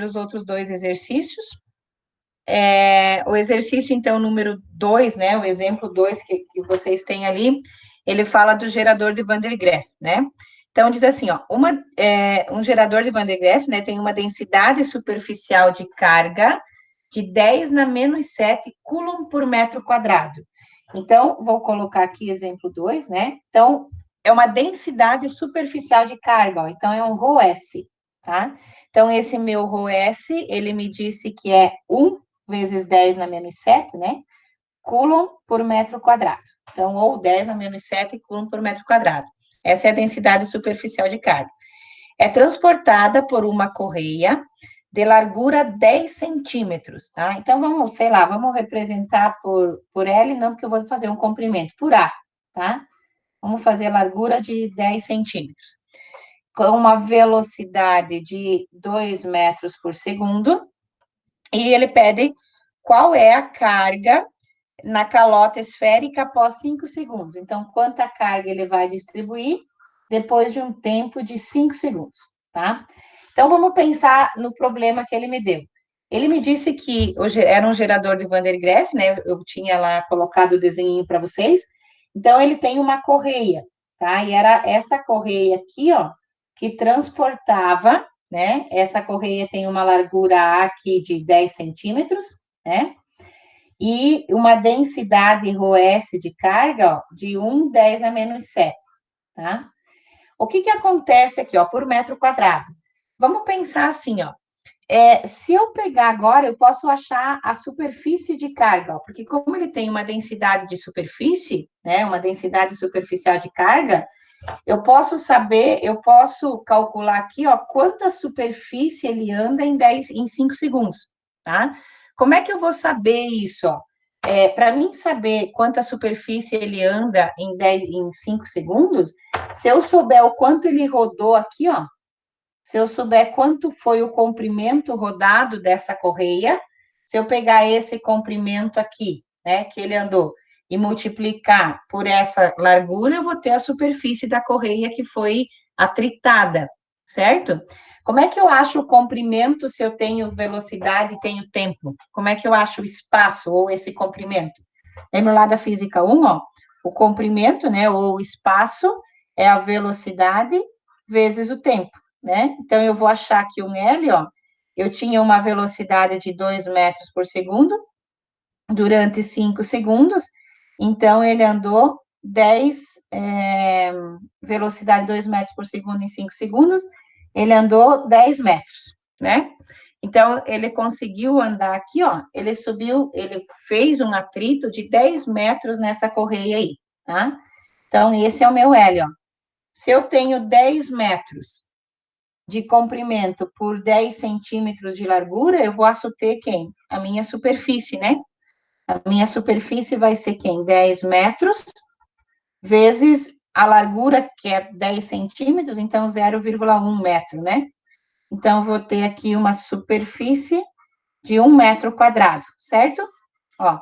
os outros dois exercícios. O exercício, então, número 2, né, o exemplo 2 que vocês têm ali, ele fala do gerador de Van der Graaf, né? Então, diz assim, ó, um gerador de Van der Graaf, né, tem uma densidade superficial de carga de 10 na menos 7 coulomb por metro quadrado. Então, vou colocar aqui exemplo 2, né? Então, é uma densidade superficial de carga, ó, então é um ρS, tá? Então, esse meu ρS, ele me disse que é 1 vezes 10 na menos 7, né? Coulomb por metro quadrado. Então, ou 10 na menos 7 coulomb por metro quadrado. Essa é a densidade superficial de carga. É transportada por uma correia de largura 10 centímetros, tá? Então, vamos, sei lá, vamos representar por L, não, porque eu vou fazer um comprimento, por A, tá? Vamos fazer largura de 10 centímetros. Com uma velocidade de 2 metros por segundo, e ele pede qual é a carga na calota esférica após 5 segundos. Então, quanta carga ele vai distribuir depois de um tempo de 5 segundos, tá? Então, vamos pensar no problema que ele me deu. Ele me disse que era um gerador de Van der Graaf, né? Eu tinha lá colocado o desenho para vocês. Então, ele tem uma correia, tá? E era essa correia aqui, ó, que transportava, né? Essa correia tem uma largura aqui de 10 centímetros, né? E uma densidade ρS de carga, ó, de 1, 10 na menos 7, tá? O que acontece aqui, ó, por metro quadrado? Vamos pensar assim, ó, se eu pegar agora, eu posso achar a superfície de carga, ó, porque como ele tem uma densidade de superfície, né, uma densidade superficial de carga, eu posso saber, eu posso calcular aqui, ó, quanta superfície ele anda em 5 segundos, tá? Como é que eu vou saber isso, ó? Para mim saber quanta superfície ele anda em 5 segundos, se eu souber o quanto ele rodou aqui, ó, se eu souber quanto foi o comprimento rodado dessa correia, se eu pegar esse comprimento aqui, né, que ele andou, e multiplicar por essa largura, eu vou ter a superfície da correia que foi atritada, certo? Como é que eu acho o comprimento se eu tenho velocidade e tenho tempo? Como é que eu acho o espaço ou esse comprimento? Lembra lá da física 1, ó? O comprimento, né, ou o espaço é a velocidade vezes o tempo, né? Então, eu vou achar aqui um L, ó. Eu tinha uma velocidade de 2 metros por segundo durante 5 segundos, então ele andou 10, velocidade 2 metros por segundo em 5 segundos, ele andou 10 metros, né? Então, ele conseguiu andar aqui, ó, ele subiu, ele fez um atrito de 10 metros nessa correia aí, tá? Então, esse é o meu L, ó. Se eu tenho 10 metros de comprimento por 10 centímetros de largura, eu vou ter quem? A minha superfície, né? A minha superfície vai ser quem? 10 metros vezes a largura, que é 10 centímetros, então 0,1 metro, né? Então, vou ter aqui uma superfície de 1 metro quadrado, certo? Ó,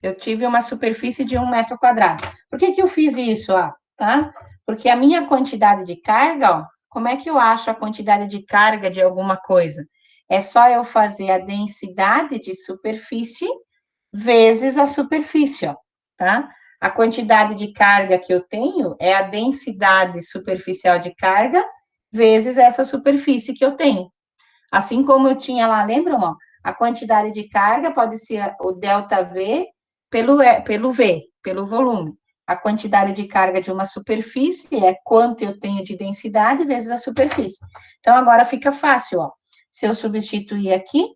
eu tive uma superfície de 1 metro quadrado. Por que eu fiz isso, ó? Tá? Porque a minha quantidade de carga, ó, como é que eu acho a quantidade de carga de alguma coisa? É só eu fazer a densidade de superfície vezes a superfície, ó, tá? A quantidade de carga que eu tenho é a densidade superficial de carga vezes essa superfície que eu tenho. Assim como eu tinha lá, lembram, ó? A quantidade de carga pode ser o ΔV pelo V, pelo volume. A quantidade de carga de uma superfície é quanto eu tenho de densidade vezes a superfície. Então, agora fica fácil, ó. Se eu substituir aqui,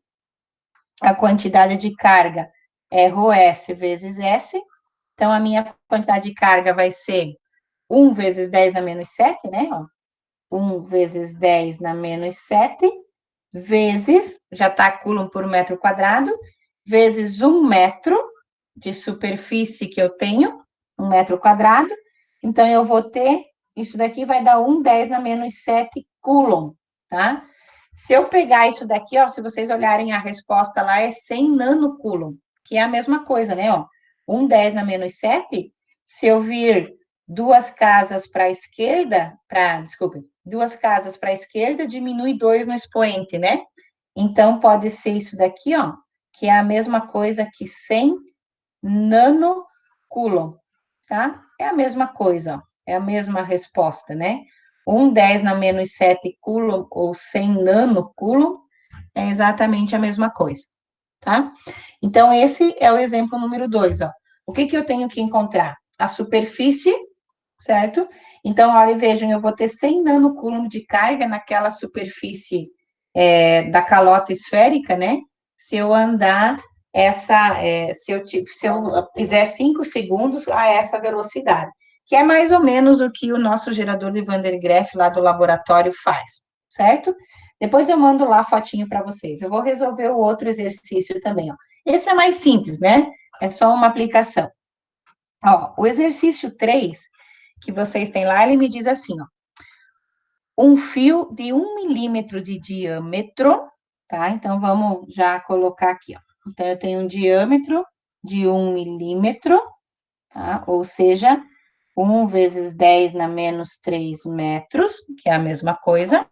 a quantidade de carga é ρS vezes S. Então, a minha quantidade de carga vai ser 1 vezes 10 na menos 7, né? Ó. 1 vezes 10 na menos 7, vezes, já está coulomb por metro quadrado, vezes 1 metro de superfície que eu tenho, 1 metro quadrado. Então, eu vou ter, isso daqui vai dar 1, 10 na menos 7 coulomb, tá? Se eu pegar isso daqui, ó, se vocês olharem a resposta lá, é 100 nanocoulomb, que é a mesma coisa, né, ó. 1, 10 na menos 7, se eu vir duas casas para a esquerda, desculpe, duas casas para a esquerda, diminui 2 no expoente, né? Então, pode ser isso daqui, ó, que é a mesma coisa que 100 nanocoulomb, tá? É a mesma coisa, ó, é a mesma resposta, né? 10 na menos 7 coulomb ou 100 nanocoulomb é exatamente a mesma coisa, tá? Então, esse é o exemplo número 2, ó. O que que eu tenho que encontrar? A superfície, certo? Então, olha, vejam, eu vou ter 100 nanocoulomb de carga naquela superfície da calota esférica, né? Se eu andar se eu fizer 5 segundos a essa velocidade, que é mais ou menos o que o nosso gerador de Van der Graaf lá do laboratório faz, certo? Depois eu mando lá a fotinho para vocês. Eu vou resolver o outro exercício também, ó. Esse é mais simples, né? É só uma aplicação. Ó, o exercício 3 que vocês têm lá, ele me diz assim, ó. Um fio de 1 milímetro de diâmetro, tá? Então, vamos já colocar aqui, ó. Então, eu tenho um diâmetro de 1 milímetro, tá? Ou seja, 1 vezes 10 na menos 3 metros, que é a mesma coisa.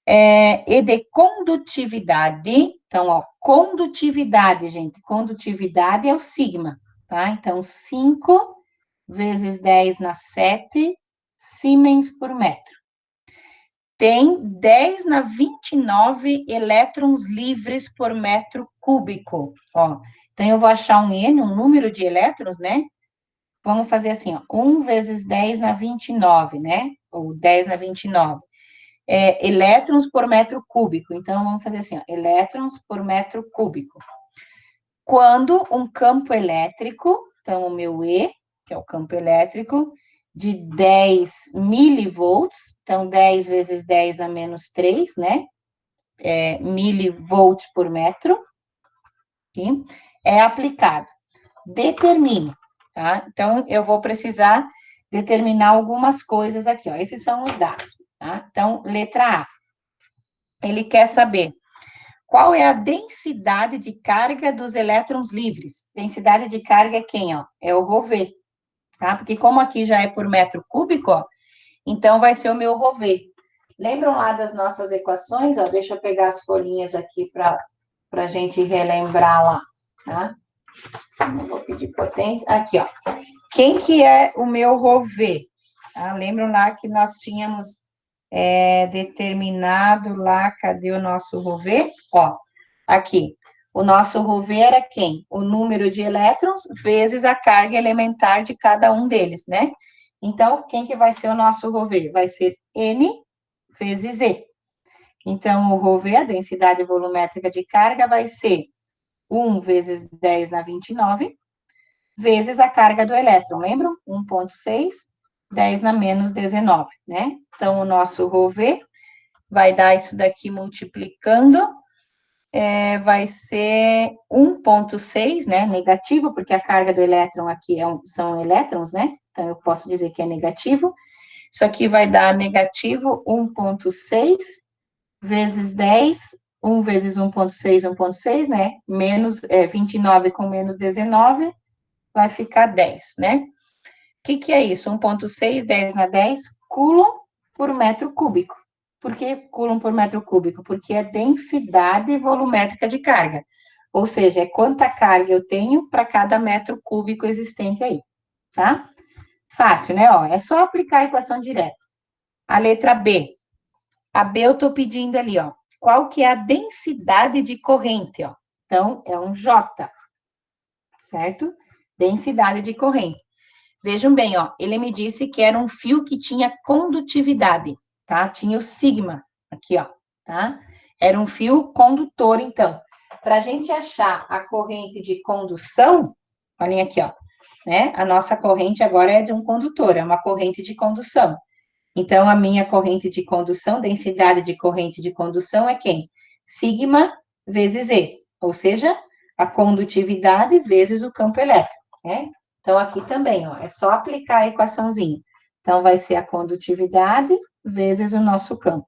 E de condutividade, então, ó, condutividade, gente, condutividade é o sigma, tá? Então, 5 vezes 10 na 7 siemens por metro. Tem 10 na 29 elétrons livres por metro cúbico, ó. Então, eu vou achar um N, um número de elétrons, né? Vamos fazer assim, ó, 1 vezes 10 na 29, né? Ou 10 na 29. Elétrons por metro cúbico. Então, vamos fazer assim, ó, elétrons por metro cúbico. Quando um campo elétrico, então, o meu E, que é o campo elétrico, de 10 milivolts, então, 10 vezes 10 na menos 3, né? Milivolts por metro, aqui, é aplicado. Determine, tá? Então, eu vou precisar determinar algumas coisas aqui, ó. Esses são os dados, tá? Então, letra A. Ele quer saber qual é a densidade de carga dos elétrons livres. Densidade de carga é quem, ó? É o ρV, tá? Porque como aqui já é por metro cúbico, ó, então vai ser o meu ρV. Lembram lá das nossas equações, ó? Deixa eu pegar as folhinhas aqui para a gente relembrar lá, tá? Não vou pedir potência. Aqui, ó. Quem que é o meu ρV? Tá? Lembram lá que nós tínhamos determinado lá, cadê o nosso ρV? Ó, aqui. O nosso ρV era quem? O número de elétrons vezes a carga elementar de cada um deles, né? Então, quem que vai ser o nosso ρV? Vai ser N vezes E. Então, o ρV, a densidade volumétrica de carga, vai ser 1 vezes 10 na 29, vezes a carga do elétron, lembram? 1,6, 10 na menos 19, né? Então, o nosso ρV vai dar isso daqui multiplicando, vai ser 1,6, né? Negativo, porque a carga do elétron aqui são elétrons, né? Então, eu posso dizer que é negativo. Isso aqui vai dar negativo 1,6 vezes 10, 1 vezes 1,6, 1,6, né? Menos 29 com menos 19, vai ficar 10, né? O que é isso? 1,6, 10 na 10, coulomb por metro cúbico. Por que coulomb por metro cúbico? Porque é densidade volumétrica de carga. Ou seja, é quanta carga eu tenho para cada metro cúbico existente aí, tá? Fácil, né? Ó, é só aplicar a equação direta. A letra B. A B eu estou pedindo ali, ó. Qual que é a densidade de corrente, ó? Então, é um J, certo? Densidade de corrente. Vejam bem, ó, ele me disse que era um fio que tinha condutividade, tá? Tinha o sigma aqui, ó, tá? Era um fio condutor, então. Para a gente achar a corrente de condução, olhem aqui, ó, né? A nossa corrente agora é de um condutor, é uma corrente de condução. Então, a minha corrente de condução, densidade de corrente de condução é quem? Sigma vezes E, ou seja, a condutividade vezes o campo elétrico, né? Então, aqui também, ó, é só aplicar a equaçãozinha. Então, vai ser a condutividade vezes o nosso campo.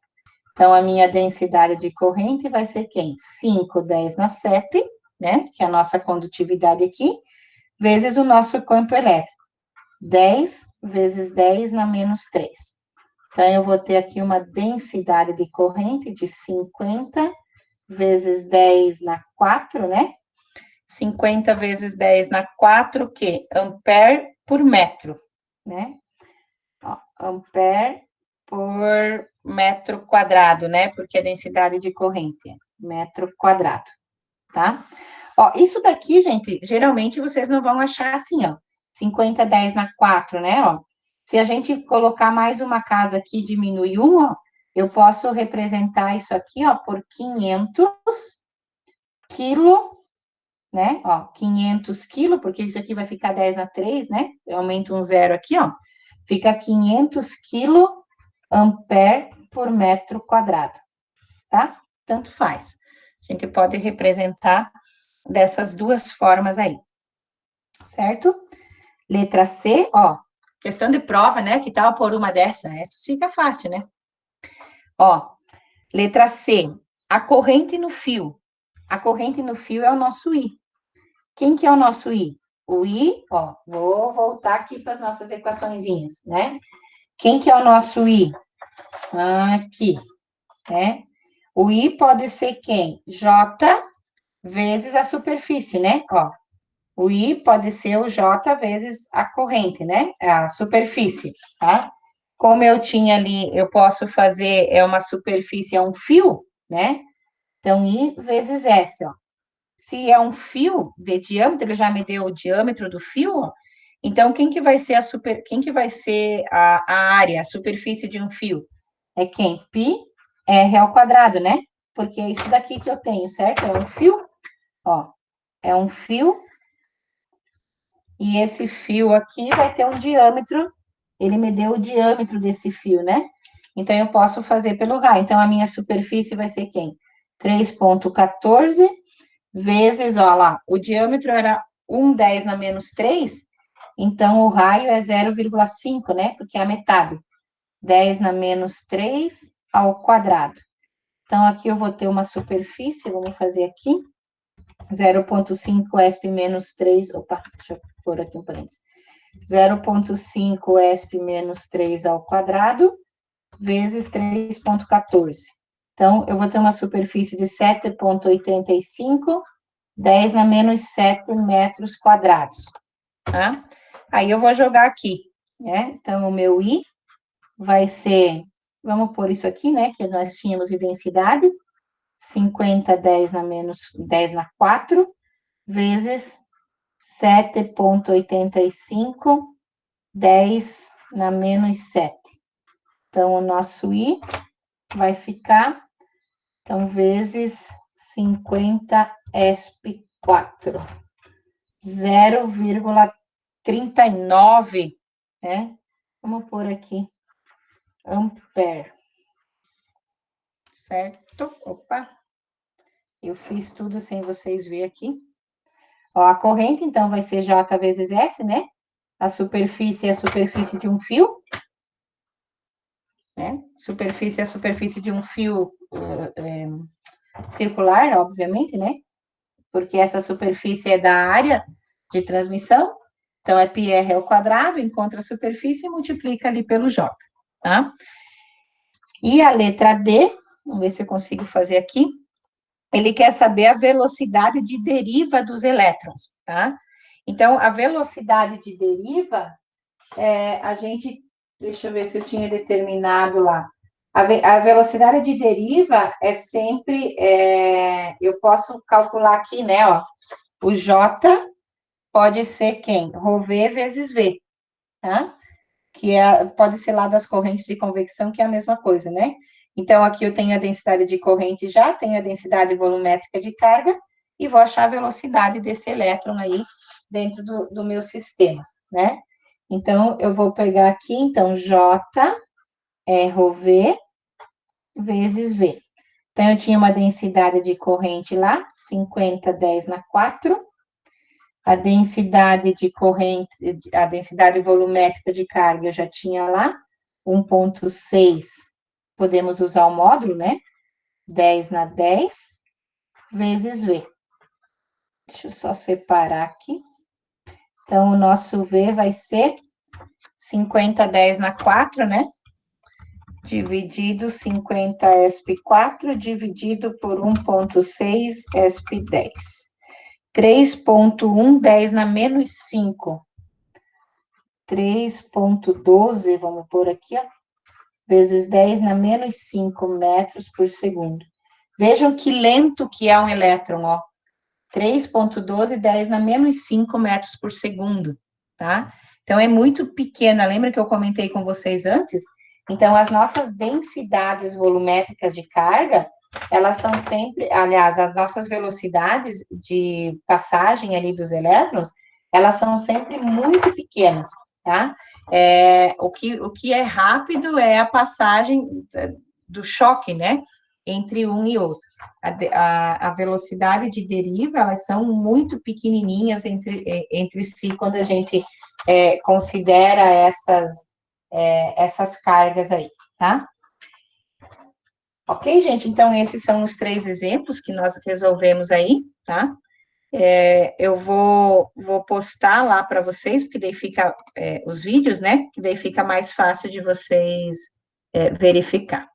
Então, a minha densidade de corrente vai ser quem? 5, 10 na 7, né? Que é a nossa condutividade aqui, vezes o nosso campo elétrico. 10 vezes 10 na menos 3. Então, eu vou ter aqui uma densidade de corrente de 50 vezes 10 na 4, né? 50 vezes 10 na 4, que? Ampere por metro, né? Ó, ampere por metro quadrado, né? Porque a densidade de corrente é metro quadrado, tá? Ó, isso daqui, gente, geralmente vocês não vão achar assim, ó. 50, 10 na 4, né? Ó, se a gente colocar mais uma casa aqui, diminui um, ó, eu posso representar isso aqui, ó, por 500 quilo, né? Ó, 500 quilo, porque isso aqui vai ficar 10 na 3, né? Eu aumento um zero aqui, ó. Fica 500 quilo ampere por metro quadrado, tá? Tanto faz. A gente pode representar dessas duas formas aí, certo? Letra C, ó, questão de prova, né? Que tal por uma dessa? Essa fica fácil, né? Ó, letra C, a corrente no fio. A corrente no fio é o nosso I. Quem que é o nosso I? O I, ó, vou voltar aqui para as nossas equaçõezinhas, né? Quem que é o nosso I? Aqui, né? O I pode ser quem? J vezes a superfície, né? Ó, o I pode ser o J vezes a corrente, né? A superfície, tá? Como eu tinha ali, eu posso fazer, é uma superfície, é um fio, né? Então, I vezes S, ó. Se é um fio de diâmetro, ele já me deu o diâmetro do fio, ó. Então, quem que vai ser a área, a superfície de um fio? É quem? Pi R ao quadrado, né? Porque é isso daqui que eu tenho, certo? É um fio, ó. É um fio, e esse fio aqui vai ter um diâmetro, ele me deu o diâmetro desse fio, né? Então, eu posso fazer pelo raio. Então, a minha superfície vai ser quem? 3,14 vezes, ó lá, o diâmetro era 1,10 na menos 3, então o raio é 0,5, né? Porque é a metade. 10 na menos 3 ao quadrado. Então, aqui eu vou ter uma superfície, vamos fazer aqui, 0,5 ESP menos 3, opa, deixa eu pôr aqui um parênteses. 0,5 ESP menos 3 ao quadrado, vezes 3,14. Então, eu vou ter uma superfície de 7,85, 10 na menos 7 metros quadrados, tá? Aí eu vou jogar aqui, né? Então, o meu I vai ser, vamos pôr isso aqui, né? Que nós tínhamos de densidade, 50, 10 na menos 10 na 4, vezes 7,85, 10 na menos 7. Então, o nosso I vai ficar, então, vezes 50 ESP4. 0,39, né? Vamos pôr aqui, ampere. Certo? Opa! Eu fiz tudo sem vocês verem aqui. Ó, a corrente, então, vai ser J vezes S, né? A superfície é a superfície de um fio, né? Superfície é a superfície de um fio circular, obviamente, né? Porque essa superfície é da área de transmissão. Então, é πr ao quadrado, encontra a superfície e multiplica ali pelo J, tá? E a letra D, vamos ver se eu consigo fazer aqui. Ele quer saber a velocidade de deriva dos elétrons, tá? Então, a velocidade de deriva, a gente, deixa eu ver se eu tinha determinado lá. A velocidade de deriva é sempre, eu posso calcular aqui, né, ó, o J pode ser quem? Rho-V vezes V, tá? Pode ser lá das correntes de convecção, que é a mesma coisa, né? Então, aqui eu tenho a densidade de corrente já, tenho a densidade volumétrica de carga, e vou achar a velocidade desse elétron aí dentro do meu sistema, né? Então, eu vou pegar aqui, então, J é ρV vezes V. Então, eu tinha uma densidade de corrente lá, 50, 10 na 4, a densidade de corrente, a densidade volumétrica de carga eu já tinha lá, 1,6. Podemos usar o módulo, né? 10 na 10, vezes V. Deixa eu só separar aqui. Então, o nosso V vai ser 50, 10 na 4, né? dividido 50 ESP4 dividido por 1,6 ESP10. 3,1, 10 na menos 5. 3,12, vamos pôr aqui, ó, vezes 10 na menos 5 metros por segundo. Vejam que lento que é um elétron, ó. 3,12, 10 na menos 5 metros por segundo, tá? Então, é muito pequena, lembra que eu comentei com vocês antes? Então, as nossas densidades volumétricas de carga, elas são sempre, aliás, as nossas velocidades de passagem ali dos elétrons, elas são sempre muito pequenas, tá? O que é rápido é a passagem do choque, né? Entre um e outro. A velocidade de deriva, elas são muito pequenininhas entre si quando a gente considera essas cargas aí, tá? Ok, gente? Então, esses são os 3 exemplos que nós resolvemos aí, tá? Eu vou postar lá para vocês, porque daí fica os vídeos, né? Que daí fica mais fácil de vocês verificar.